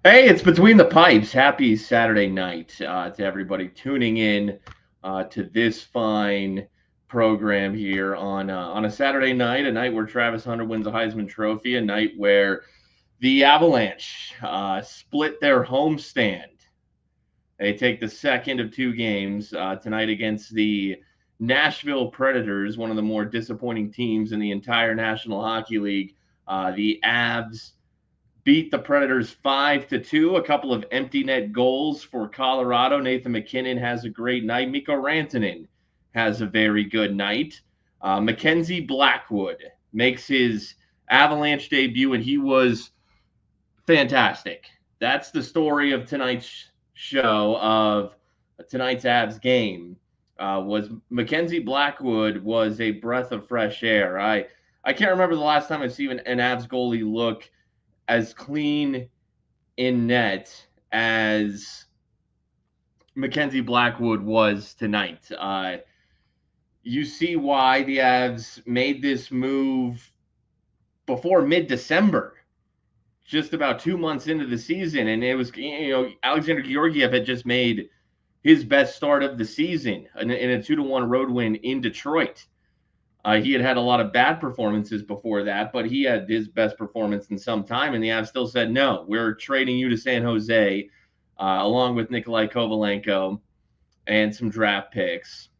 Hey, it's Between the Pipes. Happy Saturday night to everybody tuning in to this fine program here on a Saturday night, a night where Travis Hunter wins a Heisman Trophy, a night where the Avalanche split their homestand. They take the second of two games tonight against the Nashville Predators, one of the more disappointing teams in the entire National Hockey League. The Avs beat the Predators 5-2. A couple of empty net goals for Colorado. Nathan MacKinnon has a great night. Mikko Rantanen has a very good night. Mackenzie Blackwood makes his Avalanche debut, and he was fantastic. That's the story of tonight's show, of tonight's Avs game. Was Mackenzie Blackwood was a breath of fresh air. I can't remember the last time I've seen an Avs goalie look as clean in net as Mackenzie Blackwood was tonight. You see why the Avs made this move before mid-December, just about 2 months into the season, and it was Alexander Georgiev had just made his best start of the season in a 2-1 road win in Detroit. He had had a lot of bad performances before that, but he had his best performance in some time, and the Avs still said, no, we're trading you to San Jose, along with Nikolai Kovalenko and some draft picks,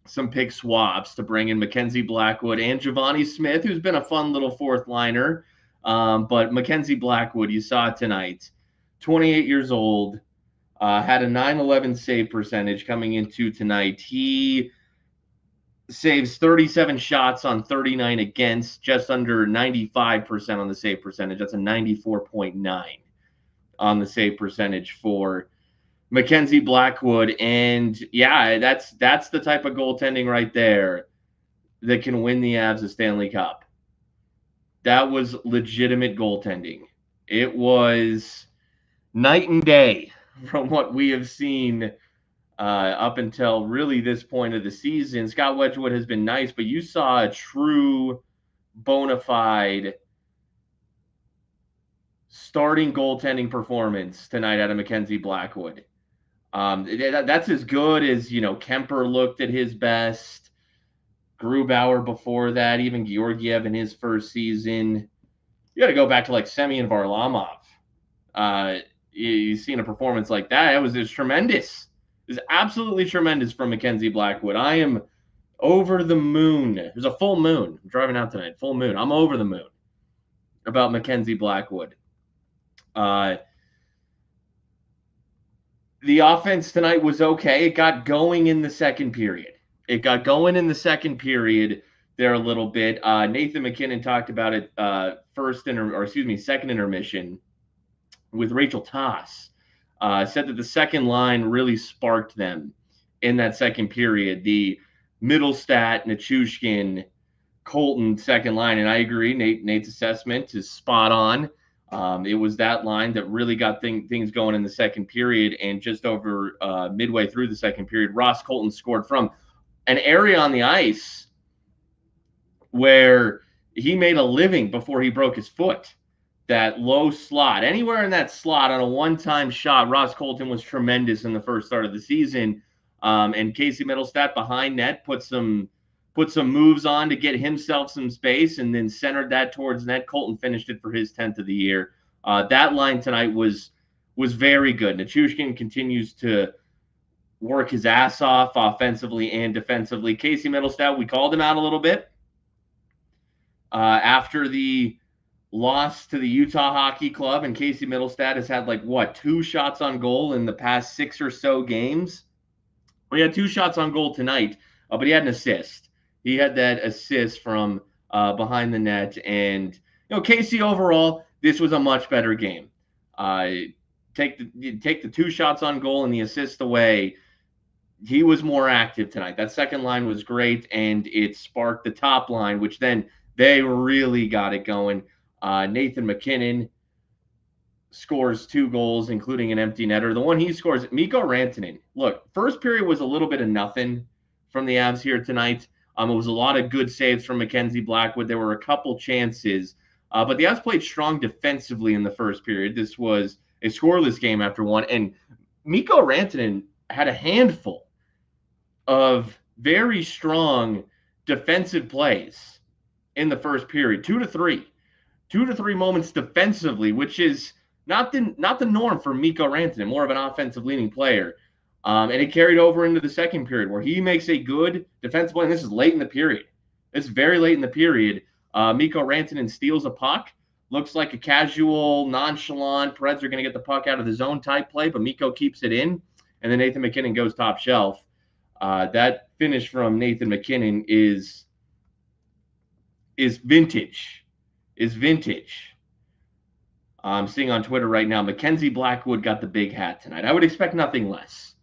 some pick swaps to bring in Mackenzie Blackwood and Giovanni Smith, who's been a fun little fourth liner. But Mackenzie Blackwood, you saw it tonight, 28 years old, had a 911 save percentage coming into tonight. He saves 37 shots on 39 against, just under 95% on the save percentage. That's a 94.9 on the save percentage for Mackenzie Blackwood. And yeah, that's the type of goaltending right there that can win the Avs a Stanley Cup. That was legitimate goaltending. It was night and day from what we have seen up until really this point of the season. Scott Wedgwood has been nice, but you saw a true bona fide starting goaltending performance tonight out of Mackenzie Blackwood. That's as good as, Kemper looked at his best, Grubauer before that, even Georgiev in his first season. You got to go back to like Semyon Varlamov. You've seen a performance like that. It was tremendous. It was absolutely tremendous from Mackenzie Blackwood. I am over the moon. There's a full moon. I'm driving out tonight. Full moon. I'm over the moon about Mackenzie Blackwood. The offense tonight was okay. It got going in the second period. There a little bit. Nathan MacKinnon talked about it second intermission with Rachel Toss. Said that the second line really sparked them in that second period. The Middlestat, Nichushkin, Colton second line, and I agree. Nate's assessment is spot on. It was that line that really got things going in the second period, and just over midway through the second period, Ross Colton scored from an area on the ice where he made a living before he broke his foot. That low slot, anywhere in that slot on a one-time shot, Ross Colton was tremendous in the first start of the season. And Casey Middlestat behind net put some moves on to get himself some space, and then centered that towards net. Colton finished it for his 10th of the year. That line tonight was very good. Nichushkin continues to work his ass off offensively and defensively. Casey Middlestat, we called him out a little bit after the loss to the Utah Hockey Club, and Casey Middlestat has had 2 shots on goal in the past 6 or so games. Well, he had 2 shots on goal tonight, but he had an assist. He had that assist from behind the net, and Casey overall, this was a much better game. Take the 2 shots on goal and the assist away. He was more active tonight. That second line was great, and it sparked the top line, which then they really got it going. Nathan MacKinnon scores 2 goals, including an empty netter. The one he scores, Mikko Rantanen. Look, first period was a little bit of nothing from the Avs here tonight. It was a lot of good saves from Mackenzie Blackwood. There were a couple chances, but the Avs played strong defensively in the first period. This was a scoreless game after one. And Mikko Rantanen had a handful of very strong defensive plays in the first period, 2 to 3 moments defensively, which is not the norm for Mikko Rantanen, more of an offensive leaning player. And it carried over into the second period where he makes a good defensive play. And this is late in the period. It's very late in the period. Mikko Rantanen steals a puck. Looks like a casual, nonchalant, Preds are going to get the puck out of the zone type play, but Mikko keeps it in. And then Nathan MacKinnon goes top shelf. That finish from Nathan MacKinnon is vintage. I'm seeing on Twitter right now, Mackenzie Blackwood got the big hat tonight. I would expect nothing less.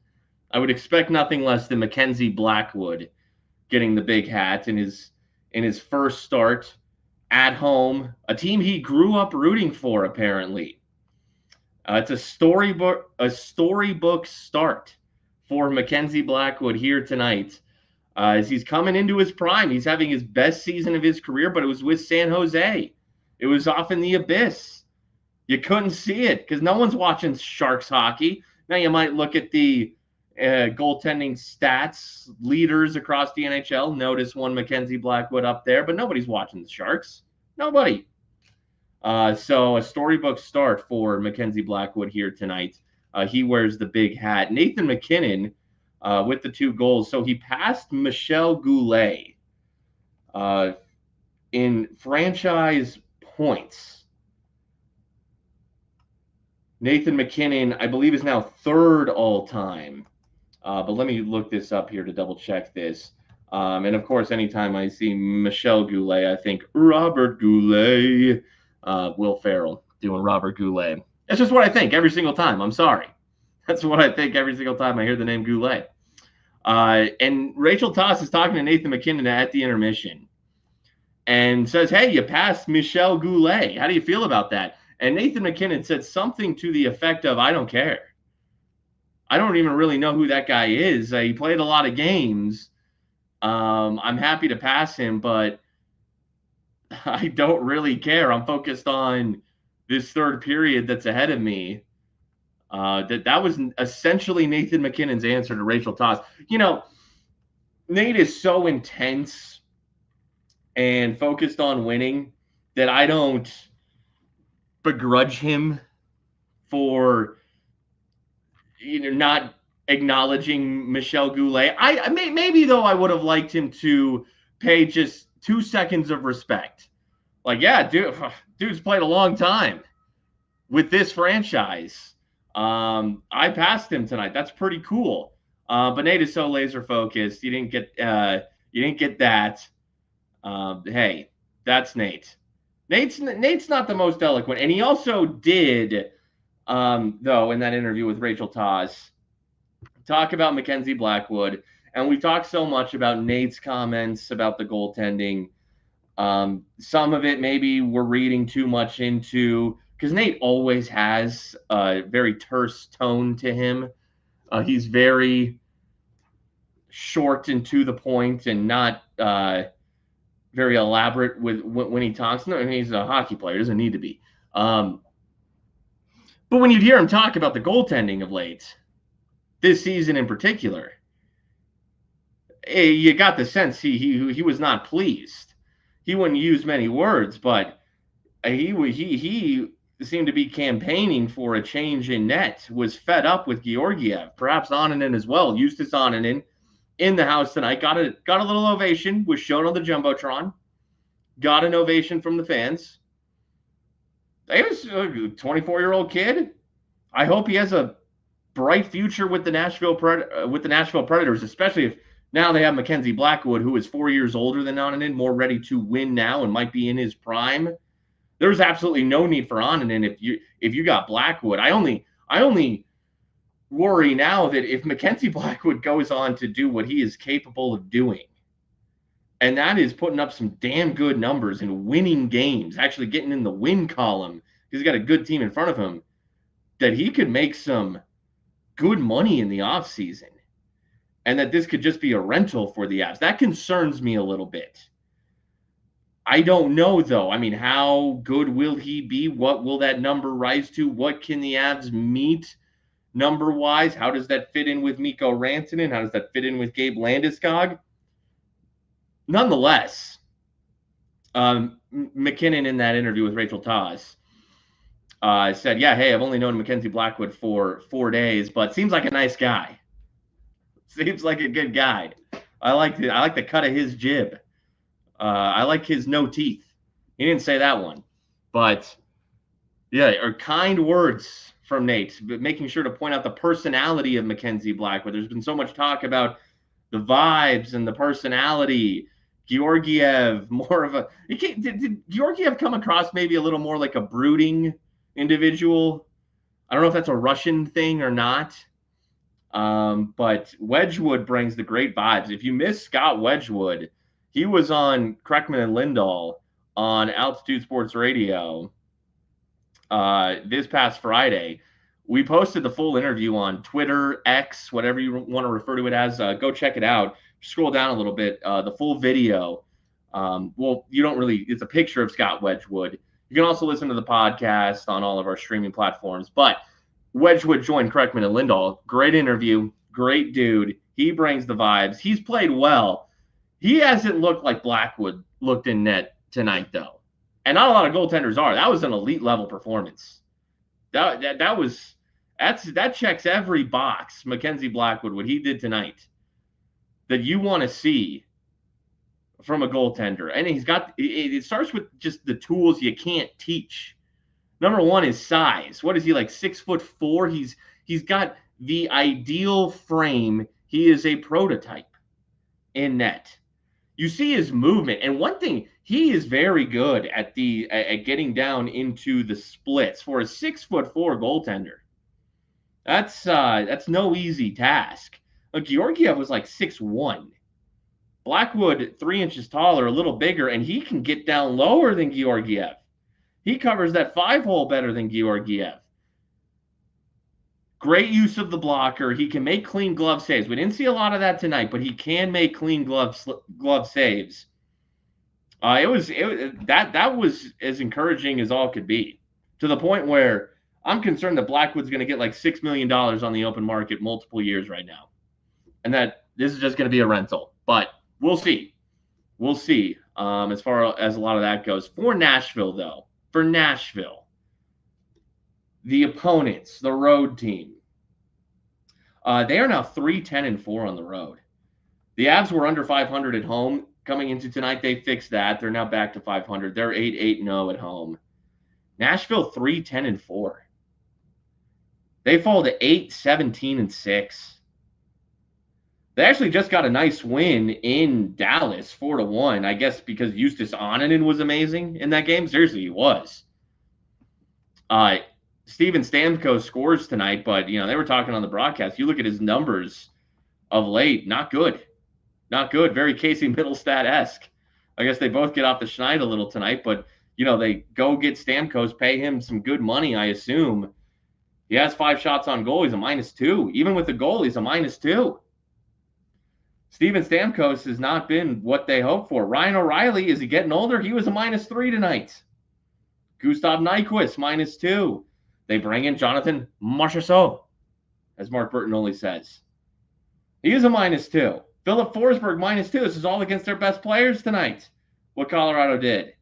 Than Mackenzie Blackwood getting the big hat in his first start at home, a team he grew up rooting for, apparently. It's a storybook start for Mackenzie Blackwood here tonight. As he's coming into his prime. He's having his best season of his career, but it was with San Jose. It was off in the abyss. You couldn't see it because no one's watching Sharks hockey. Now you might look at the goaltending stats leaders across the NHL. Notice one Mackenzie Blackwood up there, but nobody's watching the Sharks. Nobody. So a storybook start for Mackenzie Blackwood here tonight. He wears the big hat. Nathan MacKinnon with the 2 goals. So he passed Michel Goulet in franchise points. Nathan MacKinnon, I believe, is now 3rd all-time. But let me look this up here to double-check this. And, of course, anytime I see Michel Goulet, I think Robert Goulet. Will Ferrell doing Robert Goulet. That's just what I think every single time. I'm sorry. That's what I think every single time I hear the name Goulet. And Rachel Toss is talking to Nathan MacKinnon at the intermission and says, hey, you passed Michel Goulet. How do you feel about that? And Nathan MacKinnon said something to the effect of, I don't care. I don't even really know who that guy is. He played a lot of games. I'm happy to pass him, but I don't really care. I'm focused on this third period that's ahead of me. That was essentially Nathan MacKinnon's answer to Rachel Toss. You know, Nate is so intense and focused on winning that I don't begrudge him for not acknowledging Michel Goulet. Maybe though I would have liked him to pay just 2 seconds of respect. Like, yeah, dude's played a long time with this franchise. I passed him tonight. That's pretty cool. But Nate is so laser focused. You didn't get that. Hey, that's Nate. Nate's not the most eloquent, and he also did, though, in that interview with Rachel Toss, talk about Mackenzie Blackwood, and we talked so much about Nate's comments about the goaltending. Some of it maybe we're reading too much into, because Nate always has a very terse tone to him. He's very short and to the point, and not very elaborate with when he talks. No, he's a hockey player; doesn't need to be. But when you'd hear him talk about the goaltending of late, this season in particular, you got the sense he was not pleased. He wouldn't use many words, but he seemed to be campaigning for a change in net. Was fed up with Georgiev, perhaps Onanen as well. Justus Onanen in the house tonight got a little ovation. Was shown on the jumbotron. Got an ovation from the fans. He was a 24-year-old kid. I hope he has a bright future with the Nashville Predators, especially if now they have Mackenzie Blackwood, who is 4 years older than Onanen, more ready to win now and might be in his prime. There's absolutely no need for Onanen if you got Blackwood. I only worry now that if Mackenzie Blackwood goes on to do what he is capable of doing, and that is putting up some damn good numbers and winning games, actually getting in the win column, because he's got a good team in front of him, that he could make some good money in the offseason, and that this could just be a rental for the Avs. That concerns me a little bit. I don't know, though. I mean, how good will he be? What will that number rise to? What can the Avs meet number-wise? How does that fit in with Mikko Rantanen? How does that fit in with Gabe Landeskog? Nonetheless, McKinnon in that interview with Rachel Taz said, yeah, hey, I've only known Mackenzie Blackwood for 4 days, but seems like a nice guy. Seems like a good guy. I like the cut of his jib. I like his no teeth. He didn't say that one. But, yeah, or kind words from Nate, but making sure to point out the personality of Mackenzie Blackwood. There's been so much talk about the vibes and the personality. Georgiev, more of a – did Georgiev come across maybe a little more like a brooding individual? I don't know if that's a Russian thing or not. But Wedgwood brings the great vibes. If you miss Scott Wedgwood, he was on Kreckman and Lindahl on Altitude Sports Radio this past Friday. We posted the full interview on Twitter, X, whatever you want to refer to it as. Go check it out. Scroll down a little bit. The full video. Well, you don't really – it's a picture of Scott Wedgwood. You can also listen to the podcast on all of our streaming platforms. But Wedgwood joined Kreckman and Lindahl. Great interview. Great dude. He brings the vibes. He's played well. He hasn't looked like Blackwood looked in net tonight, though. And not a lot of goaltenders are. That was an elite level performance. That checks every box, Mackenzie Blackwood, what he did tonight, that you want to see from a goaltender. And it starts with just the tools you can't teach. Number one is size. What is he, like 6'4"? He's got the ideal frame. He is a prototype in net. You see his movement, and one thing, he is very good at getting down into the splits for a 6'4" goaltender. That's no easy task. Georgiev was like 6'1". Blackwood 3 inches taller, a little bigger, and he can get down lower than Georgiev. He covers that 5-hole better than Georgiev. Great use of the blocker. He can make clean glove saves. We didn't see a lot of that tonight, but he can make clean glove saves. That was as encouraging as all could be, to the point where I'm concerned that Blackwood's going to get like $6 million on the open market multiple years right now, and that this is just going to be a rental. But we'll see. We'll see as far as a lot of that goes. For Nashville, the opponents, the road team, they are now 3-10-4 on the road. The Avs were under 500 at home coming into tonight. They fixed that. They're now back to 500. They're 8-8-0 at home. Nashville 3-10-4. They fall to 8-17-6. They actually just got a nice win in Dallas, 4-1. I guess because Justus Onanen was amazing in that game. Seriously, he was. Steven Stamkos scores tonight, but they were talking on the broadcast. You look at his numbers of late, not good. Not good. Very Casey Middlestat-esque. I guess they both get off the schneid a little tonight, but they go get Stamkos, pay him some good money, I assume. He has 5 shots on goal. He's a -2. Even with the goal, he's a -2. Steven Stamkos has not been what they hoped for. Ryan O'Reilly, is he getting older? He was a -3 tonight. Gustav Nyquist, -2. They bring in Jonathan Marchessault, as Mark Bertinoli says. He is a -2. Philip Forsberg, -2. This is all against their best players tonight, what Colorado did.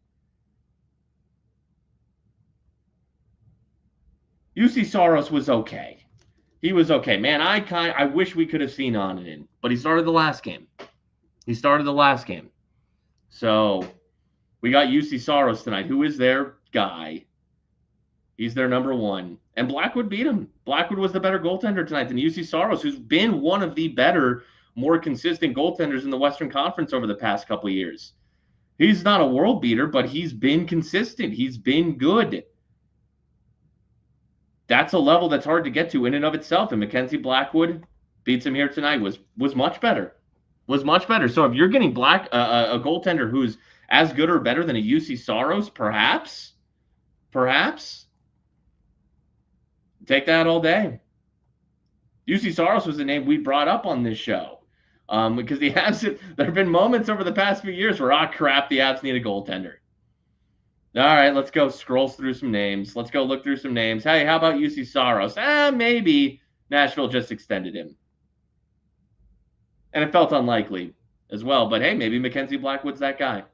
UC Saros was okay. He was okay. Man, I wish we could have seen Onanen, but he started the last game. So we got UC Saros tonight, who is their guy. He's their number one. And Blackwood beat him. Blackwood was the better goaltender tonight than UC Saros, who's been one of the better, more consistent goaltenders in the Western Conference over the past couple of years. He's not a world beater, but he's been consistent. He's been good. That's a level that's hard to get to in and of itself. And Mackenzie Blackwood beats him here tonight. Was much better. So if you're getting a goaltender who's as good or better than a UC Saros, perhaps, take that all day. UC Saros was the name we brought up on this show. Because the Avs, there have been moments over the past few years where, crap, the Avs need a goaltender. All right, let's go scroll through some names. Let's go look through some names. Hey, how about UC Saros? Maybe Nashville just extended him. And it felt unlikely as well. But hey, maybe Mackenzie Blackwood's that guy.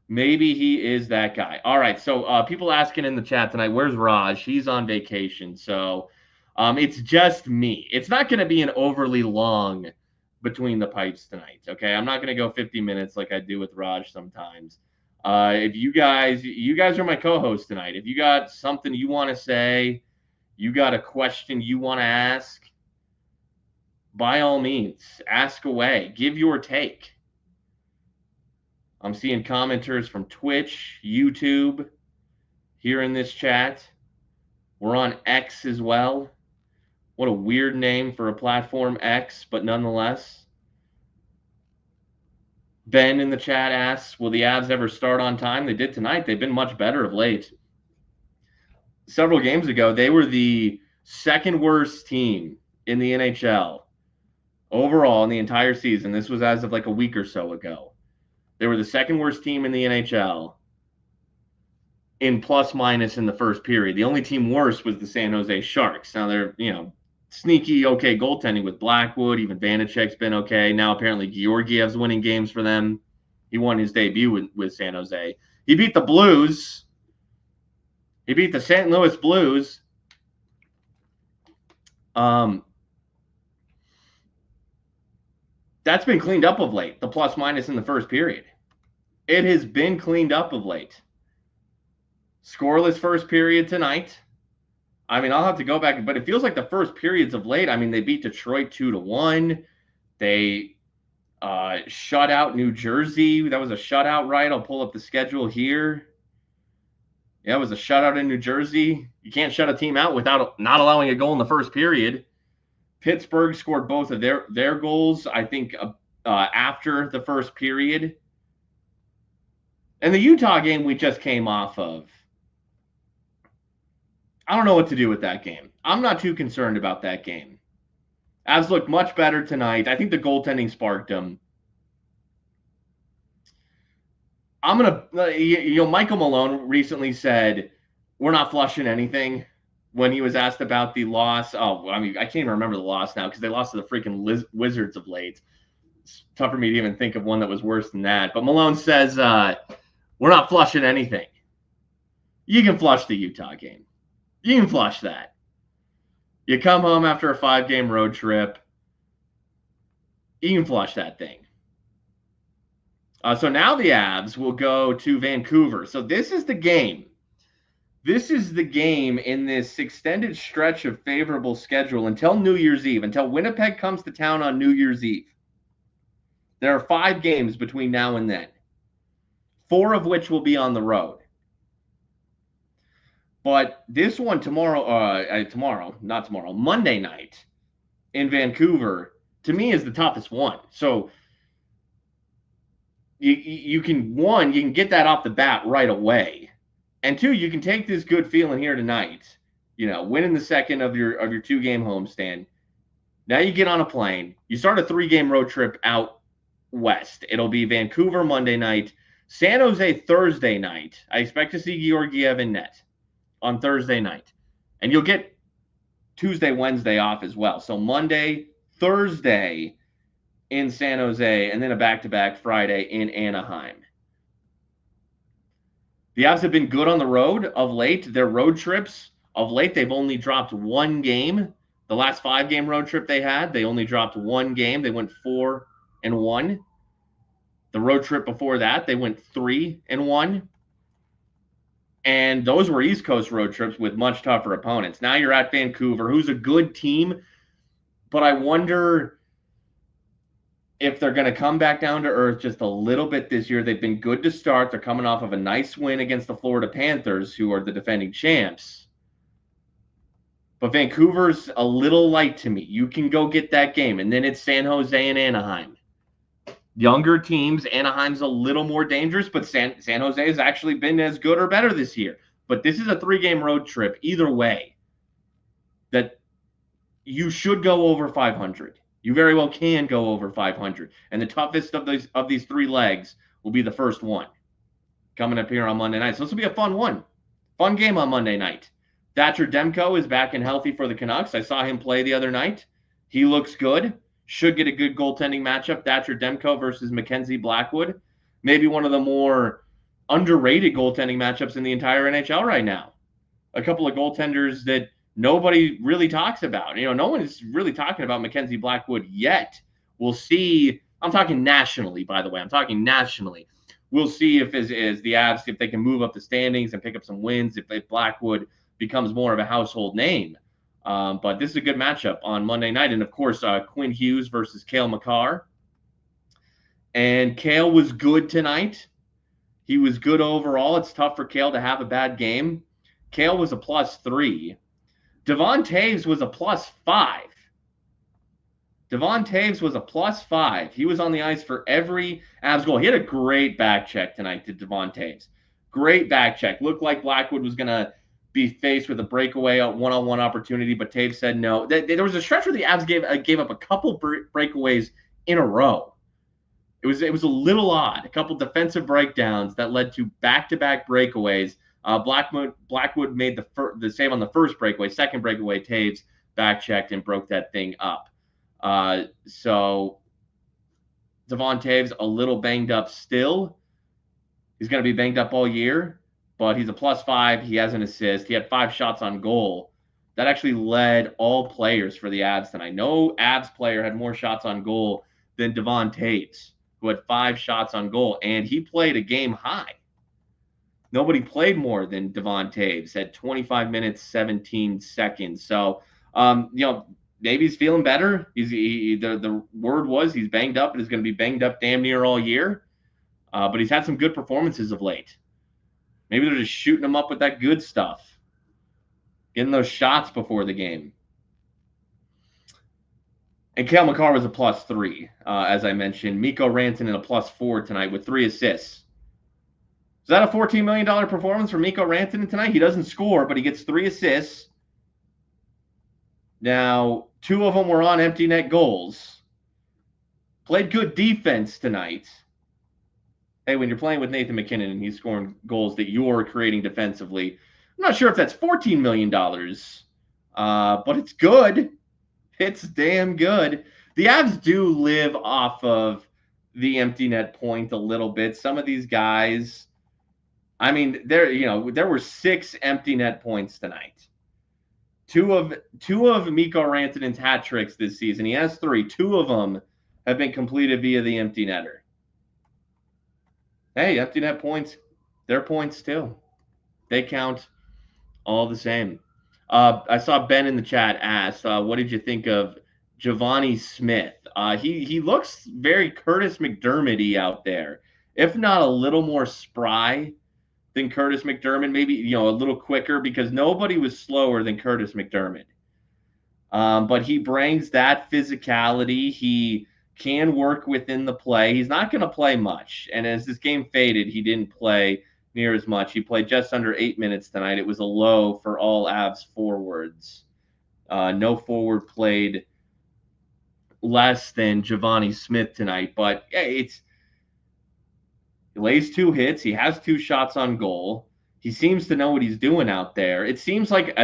Maybe he is that guy. All right, so people asking in the chat tonight, where's Raj? He's on vacation. So it's just me. It's not going to be an overly long between the pipes tonight, okay? I'm not going to go 50 minutes like I do with Raj sometimes. If you guys are my co-host tonight. If you got something you want to say, you got a question you want to ask, by all means, ask away. Give your take. I'm seeing commenters from Twitch, YouTube, here in this chat. We're on X as well. What a weird name for a platform, X, but nonetheless. Ben in the chat asks, will the Avs ever start on time? They did tonight. They've been much better of late. Several games ago, they were the second worst team in the NHL overall in the entire season. This was as of like a week or so ago. They were the second worst team in the NHL in plus-minus in the first period. The only team worse was the San Jose Sharks. Now they're, sneaky okay goaltending with Blackwood. Even Vanacek's been okay. Now apparently Georgiev's winning games for them. He won his debut with San Jose. He beat the Blues. He beat the St. Louis Blues. That's been cleaned up of late, the plus-minus in the first period. It has been cleaned up of late. Scoreless first period tonight. I'll have to go back, but it feels like the first periods of late. They beat Detroit 2-1. They shut out New Jersey. That was a shutout, right? I'll pull up the schedule here. Yeah, it was a shutout in New Jersey. You can't shut a team out without not allowing a goal in the first period. Pittsburgh scored both of their goals, I think, after the first period. And the Utah game we just came off of, I don't know what to do with that game. I'm not too concerned about that game. Avs looked much better tonight. I think the goaltending sparked them. Michael Malone recently said, we're not flushing anything when he was asked about the loss. I can't even remember the loss now because they lost to the freaking Wizards of late. It's tough for me to even think of one that was worse than that. But Malone says, we're not flushing anything. You can flush the Utah game. You can flush that. You come home after a 5-game road trip. You can flush that thing. So now the Avs will go to Vancouver. So this is the game. This is the game in this extended stretch of favorable schedule until New Year's Eve, until Winnipeg comes to town on New Year's Eve. There are 5 games between now and then, 4 of which will be on the road. But this one Monday night in Vancouver, to me is the toughest one. So you can get that off the bat right away. And 2, you can take this good feeling here tonight, winning the second of your 2-game homestand. Now you get on a plane. You start a 3-game road trip out west. It'll be Vancouver Monday night, San Jose Thursday night. I expect to see Georgiev in net on Thursday night. And you'll get Tuesday, Wednesday off as well. So Monday, Thursday in San Jose, and then a back-to-back Friday in Anaheim. The Avs have been good on the road of late. Their road trips of late, they've only dropped 1 game. The last 5-game road trip they had, they only dropped 1 game. They went 4-1. The road trip before that, they went 3-1. And those were East Coast road trips with much tougher opponents. Now you're at Vancouver, who's a good team, but I wonder if they're going to come back down to earth just a little bit this year. They've been good to start. They're coming off of a nice win against the Florida Panthers, who are the defending champs. But Vancouver's a little light to me. You can go get that game. And then it's San Jose and Anaheim. Younger teams, Anaheim's a little more dangerous, but San Jose has actually been as good or better this year. But this is a 3-game road trip, either way, that you should go over 500. You very well can go over 500. And the toughest of these 3 legs will be the first one coming up here on Monday night. So this will be a fun one. Fun game on Monday night. Thatcher Demko is back and healthy for the Canucks. I saw him play the other night. He looks good. Should get a good goaltending matchup. Thatcher Demko versus Mackenzie Blackwood. Maybe one of the more underrated goaltending matchups in the entire NHL right now. A couple of goaltenders that nobody really talks about. No one is really talking about Mackenzie Blackwood yet. We'll see. I'm talking nationally, by the way. I'm talking nationally. We'll see if as the Avs, if they can move up the standings and pick up some wins, if Blackwood becomes more of a household name. But this is a good matchup on Monday night. And, of course, Quinn Hughes versus Cale Makar. And Cale was good tonight. He was good overall. It's tough for Cale to have a bad game. Cale was a +3. Devon Toews was a +5. Devon Toews was a +5. He was on the ice for every Avs goal. He had a great back check tonight to Devon Toews. Great back check. Looked like Blackwood was going to be faced with a breakaway, a one-on-one opportunity, but Toews said no. There was a stretch where the Avs gave up a couple breakaways in a row. It was a little odd. A couple defensive breakdowns that led to back-to-back breakaways. Blackwood made the save on the first breakaway. Second breakaway, Toews back-checked and broke that thing up. So Devon Toews a little banged up still. He's going to be banged up all year, but he's a +5. He has an assist. He had 5 shots on goal. That actually led all players for the Avs tonight. No Avs player had more shots on goal than Devon Toews, who had 5 shots on goal, and he played a game high. Nobody played more than Devon Toews at 25 minutes, 17 seconds. So, maybe he's feeling better. The word was he's banged up and is going to be banged up damn near all year. But he's had some good performances of late. Maybe they're just shooting him up with that good stuff, getting those shots before the game. And Cale Makar was a +3, as I mentioned. Mikko Rantanen a +4 tonight with 3 assists. Is that a $14 million performance for Mikko Rantanen tonight? He doesn't score, but he gets 3 assists. Now, 2 of them were on empty net goals. Played good defense tonight. Hey, when you're playing with Nathan MacKinnon and he's scoring goals that you're creating defensively, I'm not sure if that's $14 million, but it's good. It's damn good. The Avs do live off of the empty net point a little bit. Some of these guys, I mean, there were 6 empty net points tonight. Two of Mikko Rantanen's hat tricks this season. He has 3. 2 of them have been completed via the empty netter. Hey, empty net points, they're points too. They count all the same. I saw Ben in the chat ask, what did you think of Giovanni Smith? He looks very Curtis McDermott-y out there, if not a little more spry than Curtis McDermott, maybe a little quicker, because nobody was slower than Curtis McDermott. But he brings that physicality. He can work within the play. He's not going to play much. And as this game faded, he didn't play near as much. He played just under 8 minutes tonight. It was a low for all Avs forwards. No forward played less than Giovanni Smith tonight. But yeah, he lays 2 hits. He has 2 shots on goal. He seems to know what he's doing out there. It seems like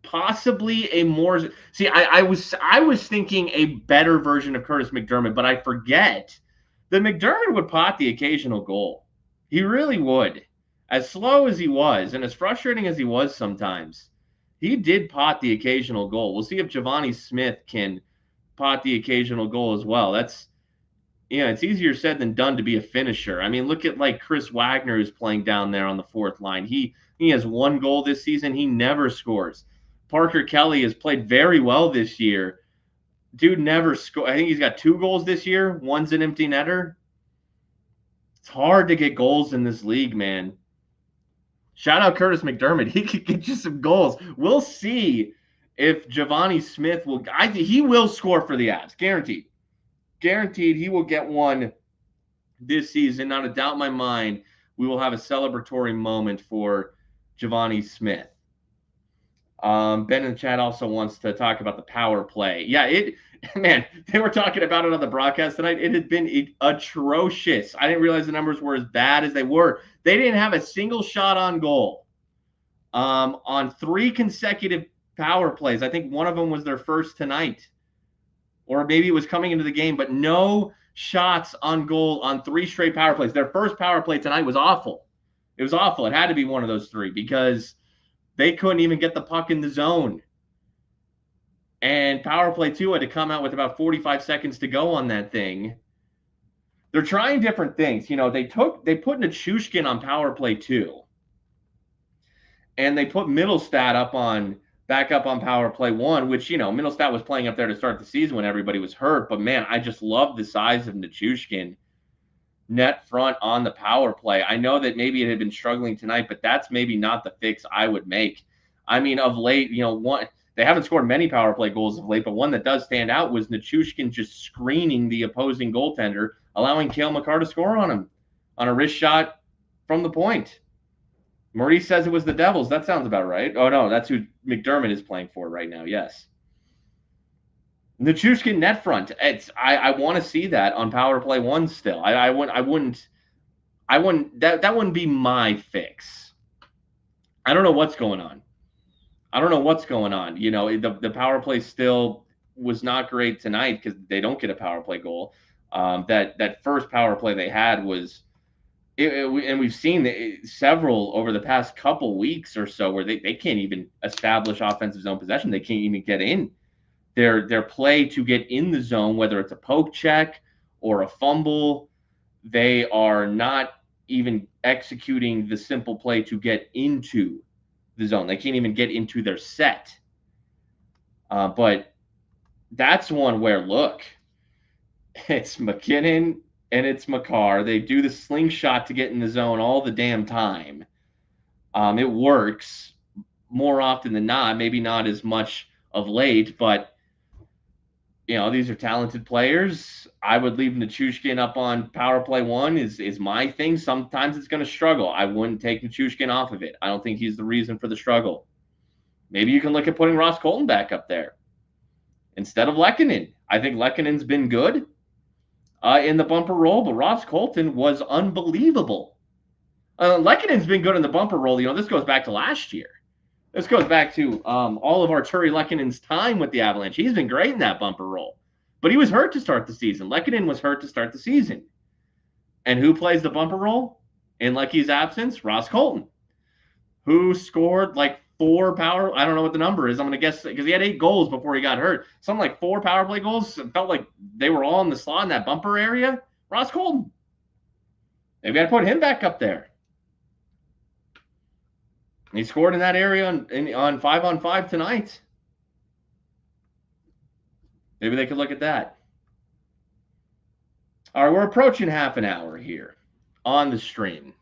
possibly a more – see, I was thinking a better version of Curtis McDermott, but I forget that McDermott would pot the occasional goal. He really would. As slow as he was and as frustrating as he was sometimes, he did pot the occasional goal. We'll see if Giovanni Smith can pot the occasional goal as well. That's – it's easier said than done to be a finisher. I mean, look at like Chris Wagner, who's playing down there on the 4th line. He has 1 goal this season. He never scores. Parker Kelly has played very well this year. Dude never scored. I think he's got 2 goals this year. One's an empty netter. It's hard to get goals in this league, man. Shout out Curtis McDermott. He could get you some goals. We'll see if Giovanni Smith will. He will score for the Avs. Guaranteed. Guaranteed he will get one this season. Not a doubt in my mind. We will have a celebratory moment for Giovanni Smith. Ben in the chat also wants to talk about the power play. Yeah, man, they were talking about it on the broadcast tonight. It had been atrocious. I didn't realize the numbers were as bad as they were. They didn't have a single shot on goal on 3 consecutive power plays. I think one of them was their first tonight, or maybe it was coming into the game, but no shots on goal on 3 straight power plays. Their first power play tonight was awful. It was awful. It had to be one of those 3 because they couldn't even get the puck in the zone. And power play 2 had to come out with about 45 seconds to go on that thing. They're trying different things. You know, they put Nichushkin on power play 2. And they put Middlestat back up on power play 1, which, you know, Middlestat was playing up there to start the season when everybody was hurt. But man, I just love the size of Nichushkin net front on the power play. I know that maybe it had been struggling tonight, but that's maybe not the fix I would make. I mean, of late, you know, they haven't scored many power play goals of late, but one that does stand out was Nichushkin just screening the opposing goaltender, allowing Cale Makar to score on him on a wrist shot from the point. Maurice says it was the Devils. That sounds about right. Oh, no, that's who McDermott is playing for right now, yes. Nichushkin net front. I want to see that on power play 1 still. I wouldn't that wouldn't be my fix. I don't know what's going on. You know, the power play still was not great tonight because they don't get a power play goal. That first power play they had was, and we've seen several over the past couple weeks or so where they can't even establish offensive zone possession. They can't even get in. Their play to get in the zone, whether it's a poke check or a fumble, they are not even executing the simple play to get into the zone. They can't even get into their set. But that's one where, look, it's McKinnon and it's Makar. They do the slingshot to get in the zone all the damn time. It works more often than not, maybe not as much of late, but you know, these are talented players. I would leave Nichushkin up on power play 1 is my thing. Sometimes it's going to struggle. I wouldn't take Nichushkin off of it. I don't think he's the reason for the struggle. Maybe you can look at putting Ross Colton back up there instead of Lehkonen. I think Lehkonen's been good in the bumper role, but Ross Colton was unbelievable. Lehkonen's been good in the bumper role. You know, this goes back to last year. This goes back to all of Arturi Lehkonen's time with the Avalanche. He's been great in that bumper role. But he was hurt to start the season. Lehkonen was hurt to start the season. And who plays the bumper role in Lecky's absence? Ross Colton, who scored like 4 power. I don't know what the number is. I'm going to guess because he had 8 goals before he got hurt. Something like 4 power play goals. It felt like they were all in the slot in that bumper area. Ross Colton. Maybe I'd put him back up there. He scored in that area on 5-on-5 tonight. Maybe they could look at that. All right, we're approaching half an hour here on the stream.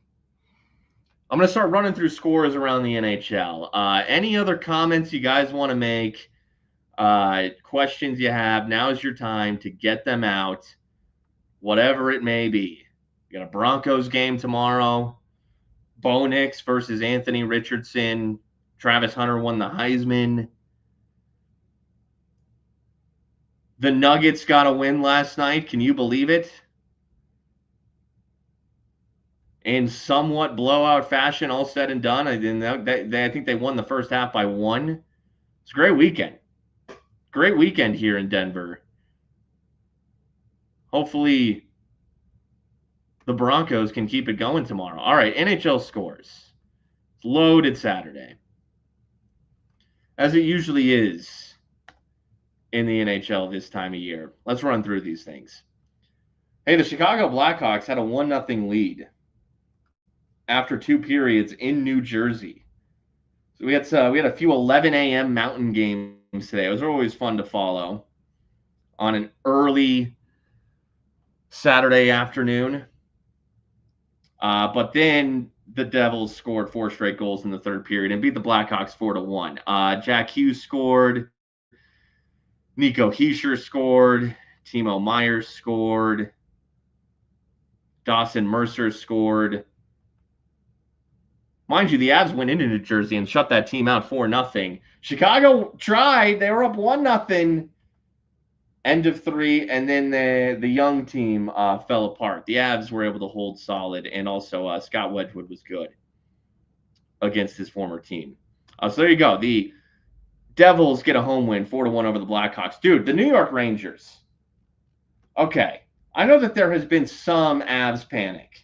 I'm going to start running through scores around the NHL. Any other comments you guys want to make, questions you have, now's your time to get them out, whatever it may be. You got a Broncos game tomorrow. Bo Nix versus Anthony Richardson. Travis Hunter won the Heisman. The Nuggets got a win last night. Can you believe it? In somewhat blowout fashion, all said and done. I think they won the first half by 1. It's a great weekend. Great weekend here in Denver. Hopefully the Broncos can keep it going tomorrow. All right, NHL scores. It's loaded Saturday, as it usually is in the NHL this time of year. Let's run through these things. Hey, the Chicago Blackhawks had a 1-0 lead after 2 periods in New Jersey. So we had a few 11 a.m. Mountain games today. It was always fun to follow on an early Saturday afternoon. But then the Devils scored 4 straight goals in the 3rd period and beat the Blackhawks 4-1. Jack Hughes scored. Nico Hischier scored. Timo Meier scored. Dawson Mercer scored. Mind you, the Avs went into New Jersey and shut that team out 4-0. Chicago tried. They were up 1-0. End of 3, and then the young team fell apart. The Avs were able to hold solid, and also Scott Wedgwood was good against his former team. So there you go. The Devils get a home win, 4-1 over the Blackhawks. Dude, the New York Rangers. Okay, I know that there has been some Avs panic,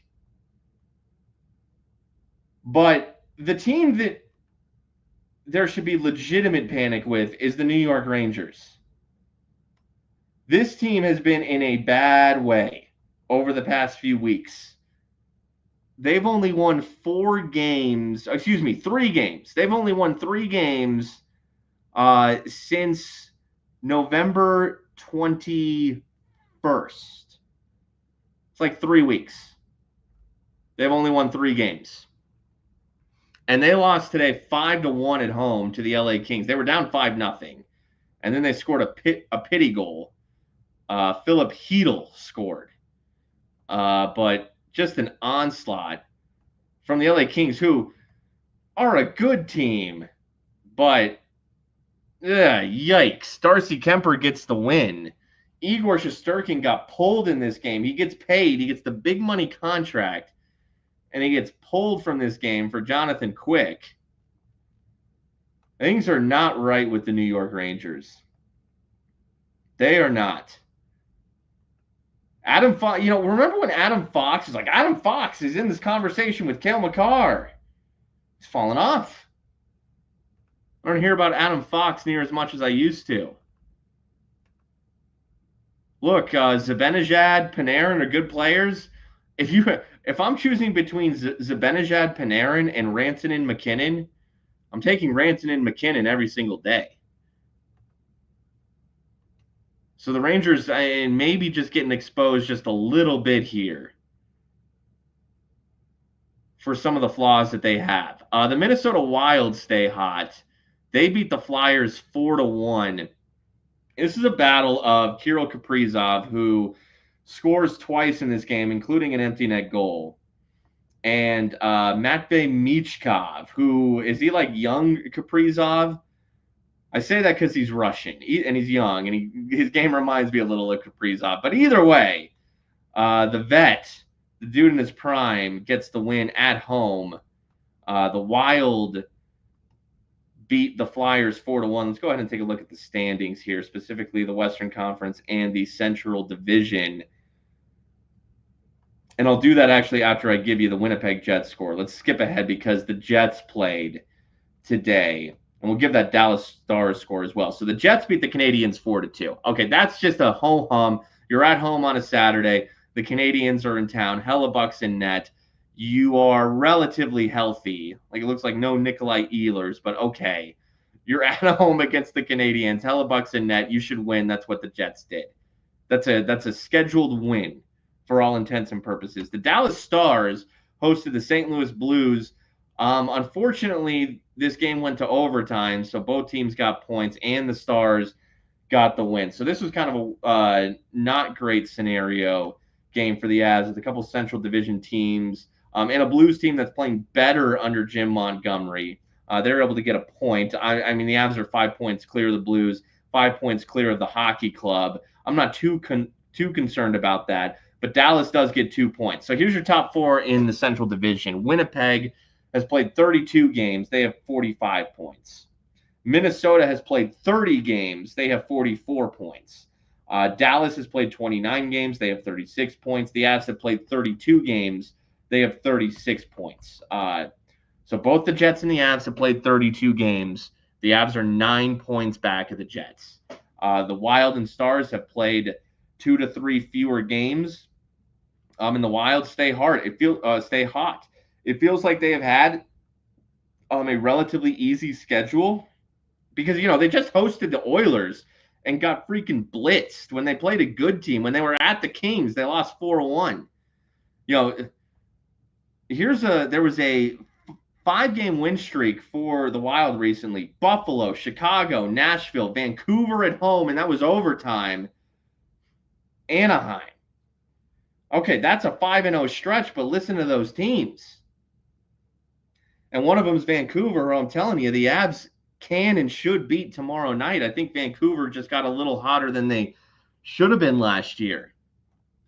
but the team that there should be legitimate panic with is the New York Rangers. This team has been in a bad way over the past few weeks. They've only won 3 games. They've only won 3 games since November 21st. It's like 3 weeks. They've only won 3 games. And they lost today 5-1 at home to the LA Kings. They were down 5-0. And then they scored a pity goal. Philip Hedl scored. But just an onslaught from the LA Kings, who are a good team. But, yikes. Darcy Kuemper gets the win. Igor Shesterkin got pulled in this game. He gets paid. He gets the big money contract. And he gets pulled from this game for Jonathan Quick. Things are not right with the New York Rangers. They are not. Adam Fox, remember when Adam Fox was like, Adam Fox is in this conversation with Cale Makar. He's fallen off. I don't hear about Adam Fox near as much as I used to. Look, Zibanejad, Panarin are good players. If I'm choosing between Zibanejad, Panarin, and Rantanen McKinnon, I'm taking Rantanen McKinnon every single day. So the Rangers maybe just getting exposed just a little bit here for some of the flaws that they have. The Minnesota Wild stay hot. They beat the Flyers 4-1. This is a battle of Kirill Kaprizov, who scores twice in this game, including an empty net goal. And Matvei Michkov, who is he like young Kaprizov? I say that because he's Russian and he's young, and his game reminds me a little of Kaprizov. But either way, the vet, the dude in his prime, gets the win at home. The Wild beat the Flyers 4-1. Let's go ahead and take a look at the standings here, specifically the Western Conference and the Central Division. And I'll do that actually after I give you the Winnipeg Jets score. Let's skip ahead because the Jets played today. And we'll give that Dallas Stars score as well. So the Jets beat the Canadiens 4-2. Okay, that's just a ho-hum. You're at home on a Saturday. The Canadiens are in town. Hellebuck's in net. You are relatively healthy. Like, it looks like no Nikolai Ehlers, but okay. You're at home against the Canadiens. Hellebuck's in net. You should win. That's what the Jets did. That's a scheduled win for all intents and purposes. The Dallas Stars hosted the St. Louis Blues. Unfortunately, this game went to overtime, so both teams got points, and the Stars got the win. So this was kind of a not great scenario game for the Avs with a couple Central Division teams and a Blues team that's playing better under Jim Montgomery. They're able to get a point. I mean, the Avs are 5 points clear of the Blues, 5 points clear of the hockey club. I'm not too concerned about that, but Dallas does get 2 points. So here's your top 4 in the Central Division. Winnipeg has played 32 games. They have 45 points. Minnesota has played 30 games. They have 44 points. Dallas has played 29 games. They have 36 points. The Avs have played 32 games. They have 36 points. So both the Jets and the Avs have played 32 games. The Avs are 9 points back of the Jets. The Wild and Stars have played 2 to 3 fewer games. And the Wild stay hot. It feels like they have had a relatively easy schedule because, they just hosted the Oilers and got freaking blitzed when they played a good team. When they were at the Kings, they lost 4-1. There was a 5-game win streak for the Wild recently. Buffalo, Chicago, Nashville, Vancouver at home, and that was overtime. Anaheim. Okay, that's a 5-0 stretch, but listen to those teams. And one of them is Vancouver. I'm telling you, the Avs can and should beat tomorrow night. I think Vancouver just got a little hotter than they should have been last year.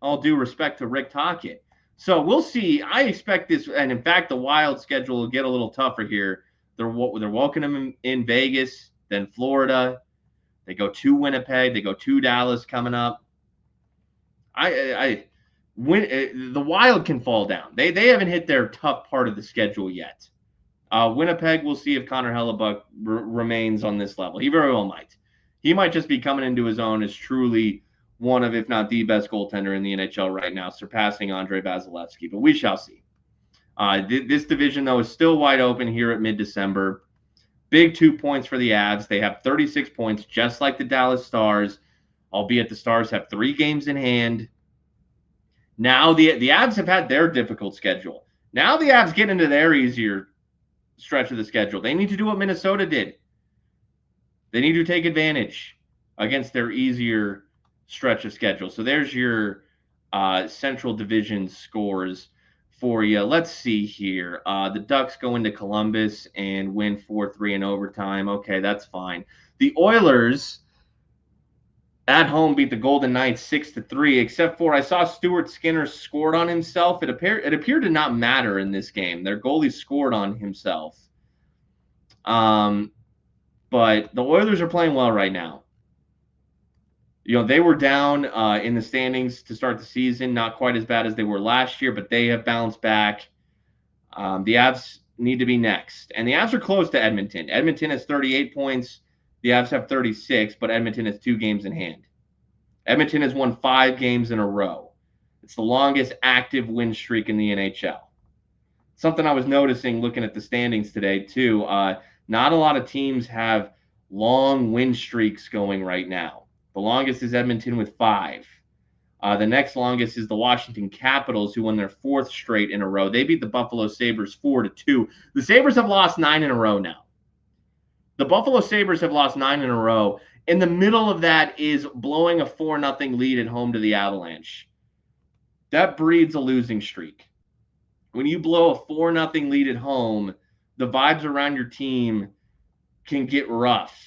All due respect to Rick Tocchet. So we'll see. I expect this, and in fact, the Wild schedule will get a little tougher here. They're welcoming them in Vegas, then Florida. They go to Winnipeg. They go to Dallas coming up. The Wild can fall down. They haven't hit their tough part of the schedule yet. Winnipeg, we'll see if Connor Hellebuck remains on this level. He very well might. He might just be coming into his own as truly one of, if not the best goaltender in the NHL right now, surpassing Andrei Vasilevsky. But we shall see. This division, though, is still wide open here at mid-December. Big 2 points for the Avs. They have 36 points, just like the Dallas Stars, albeit the Stars have 3 games in hand. Now the Avs have had their difficult schedule. Now the Avs get into their easier stretch of the schedule. They need to do what Minnesota did. They need to take advantage against their easier stretch of schedule. So there's your Central Division scores for you. Let's see here. The Ducks go into Columbus and win 4-3 in overtime. Okay, that's fine. The Oilers at home beat the Golden Knights 6-3, except for I saw Stuart Skinner scored on himself. It appeared to not matter in this game. Their goalie scored on himself. But the Oilers are playing well right now. You know, they were down in the standings to start the season, not quite as bad as they were last year, but they have bounced back. The Avs need to be next. And the Avs are close to Edmonton. Edmonton has 38 points. The Avs have 36, but Edmonton has 2 games in hand. Edmonton has won 5 games in a row. It's the longest active win streak in the NHL. Something I was noticing looking at the standings today, too. Not a lot of teams have long win streaks going right now. The longest is Edmonton with 5. The next longest is the Washington Capitals, who won their 4th straight in a row. They beat the Buffalo Sabres 4-2. The Sabres have lost 9 in a row now. The Buffalo Sabres have lost 9 in a row. In the middle of that is blowing a 4-0 lead at home to the Avalanche. That breeds a losing streak. When you blow a 4-0 lead at home, the vibes around your team can get rough.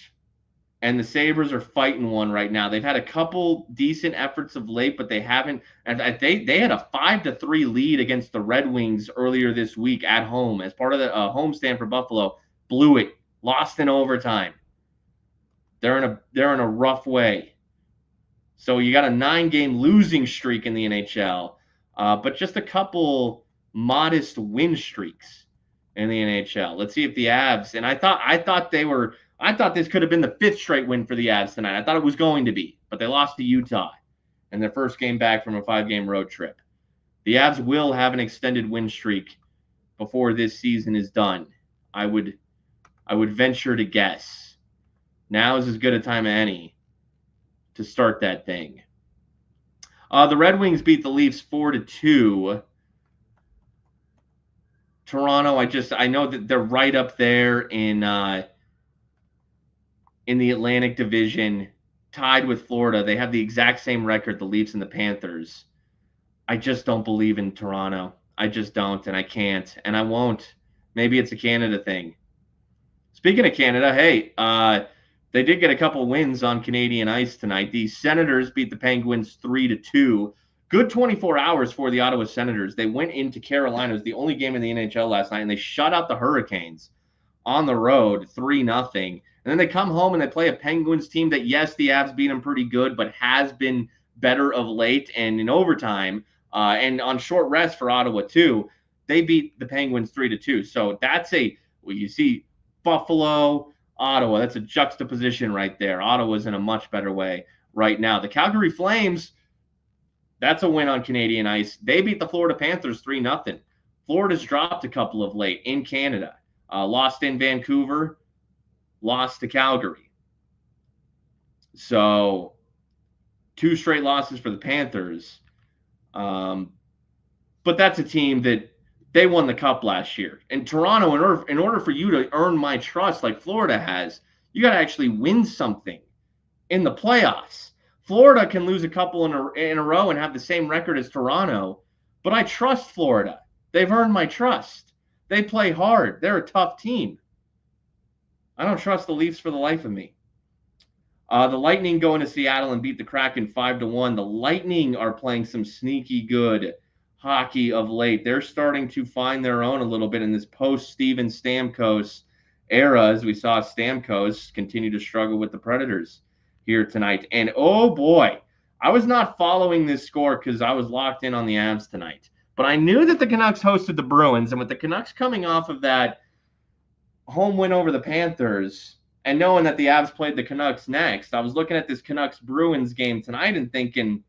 And the Sabres are fighting one right now. They've had a couple decent efforts of late, but they haven't. And they had a 5-3 lead against the Red Wings earlier this week at home as part of the homestand for Buffalo. Blew it. Lost in overtime. They're in a rough way. So you got a 9-game losing streak in the NHL, but just a couple modest win streaks in the NHL. Let's see if the Avs, and I thought this could have been the 5th straight win for the Avs tonight. I thought it was going to be, but they lost to Utah in their first game back from a 5-game road trip. The Avs will have an extended win streak before this season is done. I would venture to guess. Now is as good a time as any to start that thing. The Red Wings beat the Leafs 4-2. Toronto, I know that they're right up there in the Atlantic Division, tied with Florida. They have the exact same record, the Leafs and the Panthers. I just don't believe in Toronto. I just don't, and I can't, and I won't. Maybe it's a Canada thing. Speaking of Canada, hey, they did get a couple wins on Canadian ice tonight. The Senators beat the Penguins 3-2. Good 24 hours for the Ottawa Senators. They went into Carolina. It was the only game in the NHL last night, and they shut out the Hurricanes on the road 3-0. And then they come home and they play a Penguins team that, yes, the Avs beat them pretty good, but has been better of late. And in overtime and on short rest for Ottawa, too, they beat the Penguins 3-2. So that's you see Buffalo, Ottawa. That's a juxtaposition right there. Ottawa's in a much better way right now. The Calgary Flames, that's a win on Canadian ice. They beat the Florida Panthers 3-0. Florida's dropped a couple of late in Canada. Lost in Vancouver, lost to Calgary. So 2 straight losses for the Panthers. But that's a team that they won the cup last year. And Toronto, in order for you to earn my trust like Florida has, you got to actually win something in the playoffs. Florida can lose a couple in a row and have the same record as Toronto, but I trust Florida. They've earned my trust. They play hard. They're a tough team. I don't trust the Leafs for the life of me. The Lightning go into Seattle and beat the Kraken 5-1. The Lightning are playing some sneaky good hockey of late. They're starting to find their own a little bit in this post-Steven Stamkos era, as we saw Stamkos continue to struggle with the Predators here tonight. And oh boy, I was not following this score because I was locked in on the Avs tonight. But I knew that the Canucks hosted the Bruins, and with the Canucks coming off of that home win over the Panthers, and knowing that the Avs played the Canucks next, I was looking at this Canucks-Bruins game tonight and thinking,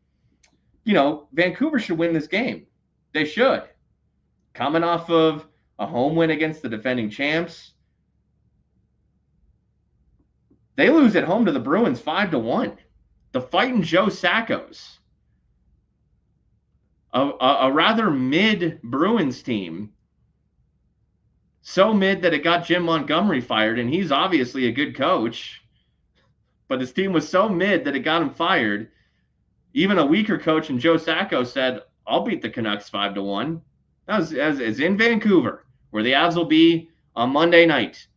Vancouver should win this game. They should. Coming off of a home win against the defending champs. They lose at home to the Bruins 5-1. The fighting Joe Sackos, a rather mid Bruins team, so mid that it got Jim Montgomery fired, and he's obviously a good coach, but his team was so mid that it got him fired. Even a weaker coach in Joe Sacco said, I'll beat the Canucks 5-1. That was as in Vancouver, where the Avs will be on Monday night.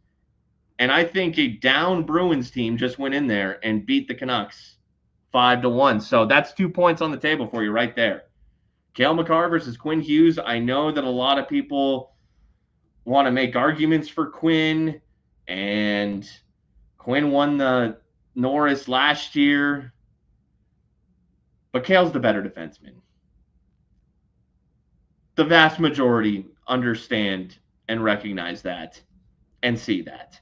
And I think a down Bruins team just went in there and beat the Canucks 5-1. So that's 2 points on the table for you right there. Cale Makar versus Quinn Hughes. I know that a lot of people want to make arguments for Quinn, and Quinn won the Norris last year, but Cale's the better defenseman. The vast majority understand and recognize that and see that.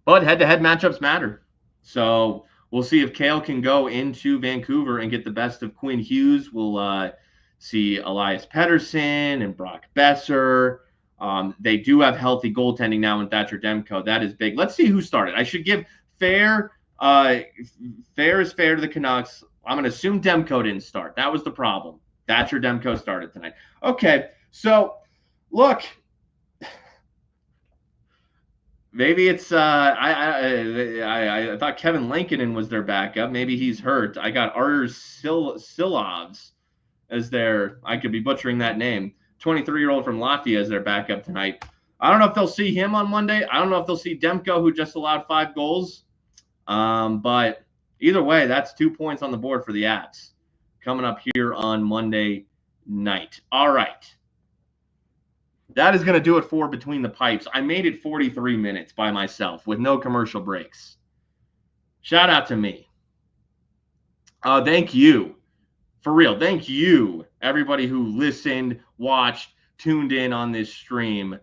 But head-to-head matchups matter. So we'll see if Cale can go into Vancouver and get the best of Quinn Hughes. We'll see Elias Pettersson and Brock Besser. They do have healthy goaltending now in Thatcher Demko. That is big. Let's see who started. I should give fair is fair to the Canucks. I'm going to assume Demko didn't start. That was the problem. Thatcher Demko started tonight. Okay, so look, maybe it's I thought Kevin Lankinen was their backup. Maybe he's hurt. I got Arturs Silovs as their, I could be butchering that name, 23-year-old from Latvia as their backup tonight. I don't know if they'll see him on Monday. I don't know if they'll see Demko, who just allowed 5 goals. But either way, that's 2 points on the board for the Avs coming up here on Monday night. All right. That is going to do it for Between the Pipes. I made it 43 minutes by myself with no commercial breaks. Shout out to me. Thank you. For real, thank you, everybody who listened, watched, tuned in on this stream.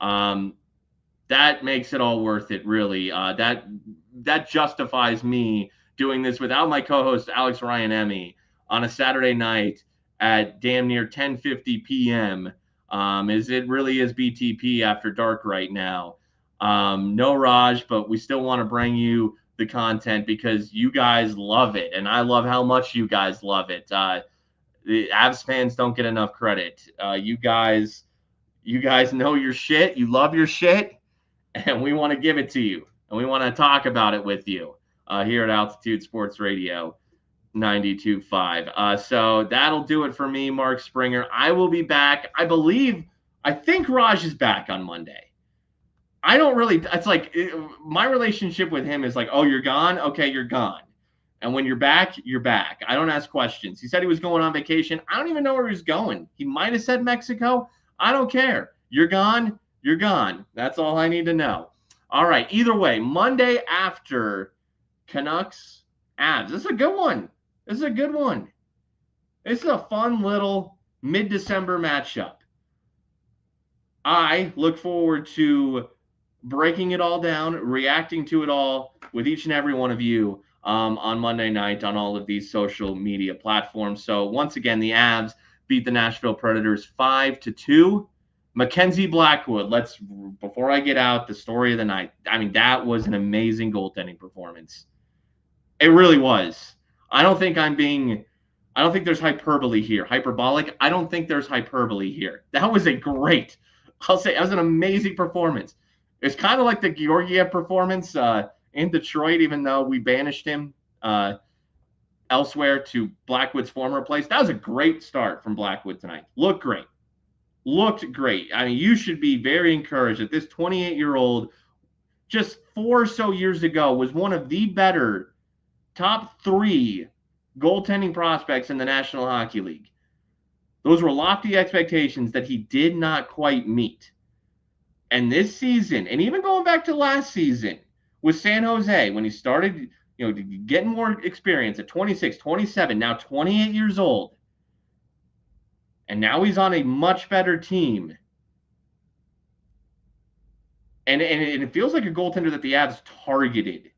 That makes it all worth it, really. That justifies me doing this without my co-host, Alex Ryan-Emmy, on a Saturday night at damn near 10:50 p.m., as it really is BTP after dark right now. No Raj, but we still want to bring you the content because you guys love it, and I love how much you guys love it. The Avs fans don't get enough credit. You guys know your shit. You love your shit, and we want to give it to you, and we want to talk about it with you here at Altitude Sports Radio 92.5. So that'll do it for me, Mark Springer. I will be back. I think Raj is back on Monday. I don't really, it's like my relationship with him is like, oh, you're gone? Okay, you're gone. And when you're back, you're back. I don't ask questions. He said he was going on vacation. I don't even know where he was going. He might have said Mexico. I don't care. You're gone. You're gone. That's all I need to know. All right. Either way, Monday after Canucks Avs. This is a good one. This is a good one. This is a fun little mid-December matchup. I look forward to breaking it all down, reacting to it all with each and every one of you on Monday night on all of these social media platforms. So once again, the Avs beat the Nashville Predators 5-2. Mackenzie Blackwood, before I get out, the story of the night. I mean, that was an amazing goaltending performance. It really was. I don't think there's hyperbole here. Hyperbolic? I don't think there's hyperbole here. That was that was an amazing performance. It's kind of like the Georgiev performance in Detroit, even though we banished him elsewhere to Blackwood's former place. That was a great start from Blackwood tonight. Looked great. looked great. I mean, you should be very encouraged that this 28-year-old just 4 or so years ago was one of the better top 3 goaltending prospects in the National Hockey League. Those were lofty expectations that he did not quite meet. And this season, and even going back to last season with San Jose, when he started, getting more experience at 26, 27, now 28 years old, and now he's on a much better team. And it feels like a goaltender that the Avs targeted,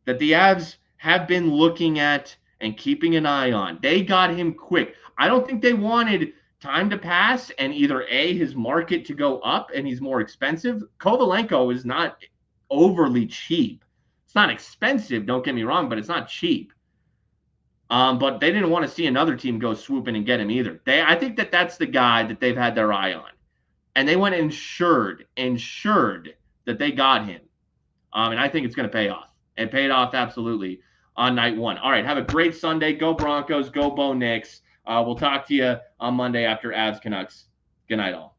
that the Avs have been looking at and keeping an eye on. They got him quick. I don't think they wanted time to pass and either his market to go up and he's more expensive. Kovalenko is not overly cheap. It's not expensive, don't get me wrong, but it's not cheap. But they didn't want to see another team go swooping and get him either. I think that's the guy that they've had their eye on. And they went and ensured that they got him. And I think it's going to pay off. It paid off absolutely on night 1. All right, have a great Sunday. Go Broncos. Go Bo Nix. We'll talk to you on Monday after Avs Canucks. Good night, all.